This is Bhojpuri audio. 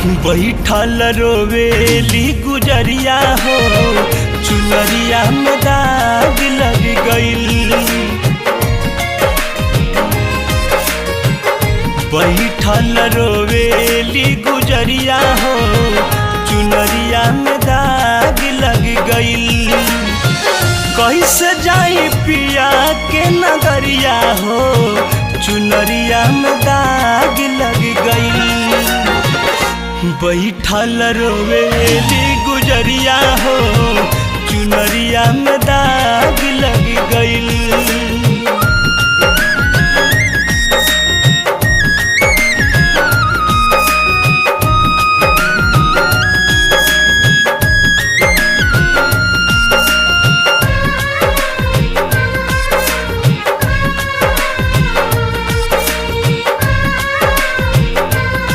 बैठल रोवेली गुजरिया हो, चुनरिया में दाग लग गइल। बैठल रोवेली गुजरिया हो, चुनरिया में दाग लग गइल। कैसे जाई पिया के नगरिया हो, चुनरिया में दाग लग गइल। बैठल रोवेली गुजरिया हो, चुनरिया में दाग लग गइल।